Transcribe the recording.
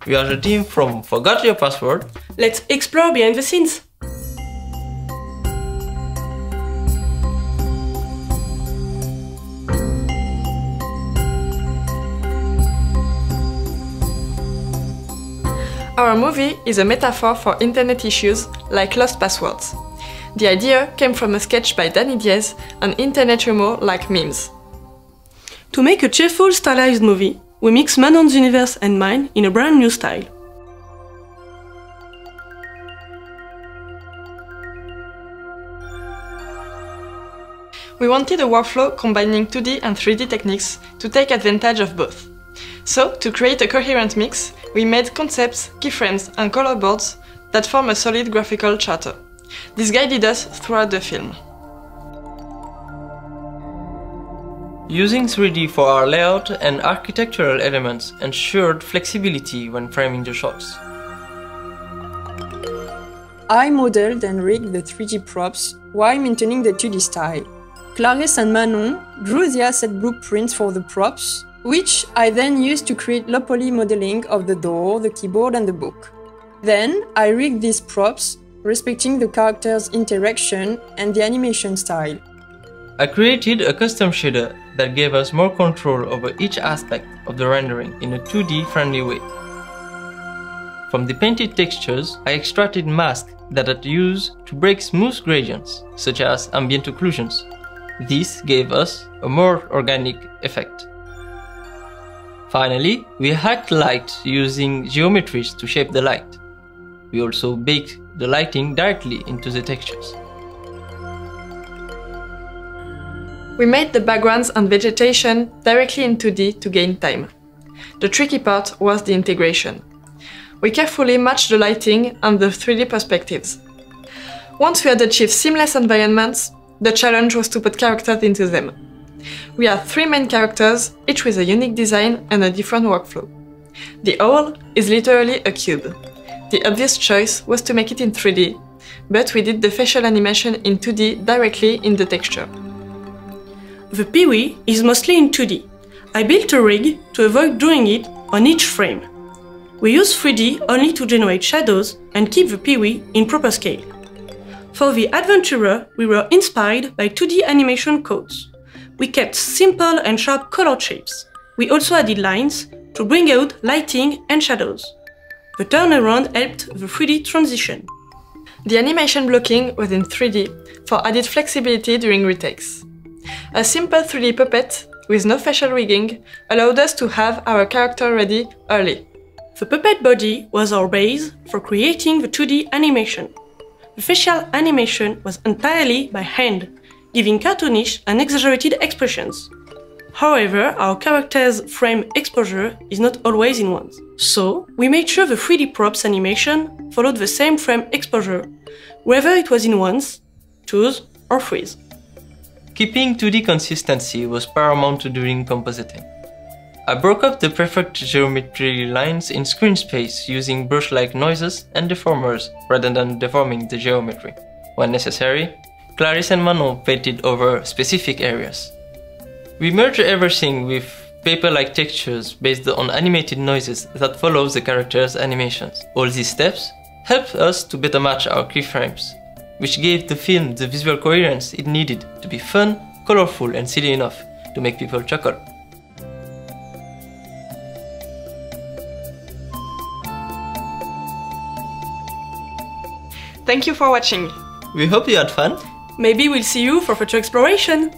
We are the team from Forgot Your Password. Let's explore behind the scenes. Our movie is a metaphor for internet issues like lost passwords. The idea came from a sketch by Danny Diaz and internet humor like memes. To make a cheerful, stylized movie, we mix Manon's universe and mine in a brand new style. We wanted a workflow combining 2D and 3D techniques to take advantage of both. So, to create a coherent mix, we made concepts, keyframes and color boards that form a solid graphical charter. This guided us throughout the film. Using 3D for our layout and architectural elements ensured flexibility when framing the shots. I modeled and rigged the 3D props while maintaining the 2D style. Clarisse and Manon drew the asset blueprints for the props, which I then used to create low poly modeling of the door, the keyboard and the book. Then I rigged these props, respecting the characters' interaction and the animation style. I created a custom shader that gave us more control over each aspect of the rendering in a 2D friendly way. From the painted textures, I extracted masks that I used to break smooth gradients, such as ambient occlusions. This gave us a more organic effect. Finally, we hacked light using geometries to shape the light. We also baked the lighting directly into the textures. We made the backgrounds and vegetation directly in 2D to gain time. The tricky part was the integration. We carefully matched the lighting and the 3D perspectives. Once we had achieved seamless environments, the challenge was to put characters into them. We have 3 main characters, each with a unique design and a different workflow. The owl is literally a cube. The obvious choice was to make it in 3D, but we did the facial animation in 2D directly in the texture. The peewee is mostly in 2D. I built a rig to avoid doing it on each frame. We use 3D only to generate shadows and keep the peewee in proper scale. For the adventurer, we were inspired by 2D animation codes. We kept simple and sharp colored shapes. We also added lines to bring out lighting and shadows. The turnaround helped the 3D transition. The animation blocking was in 3D for added flexibility during retakes. A simple 3D puppet with no facial rigging allowed us to have our character ready early. The puppet body was our base for creating the 2D animation. The facial animation was entirely by hand, giving cartoonish and exaggerated expressions. However, our character's frame exposure is not always in ones. So, we made sure the 3D props animation followed the same frame exposure, whether it was in ones, twos, or threes. Keeping 2D consistency was paramount to doing compositing. I broke up the perfect geometry lines in screen space using brush-like noises and deformers rather than deforming the geometry. When necessary, Clarisse and Manon painted over specific areas. We merged everything with paper-like textures based on animated noises that follow the characters' animations. All these steps helped us to better match our keyframes, which gave the film the visual coherence it needed to be fun, colorful and silly enough to make people chuckle. Thank you for watching. We hope you had fun. Maybe we'll see you for future exploration.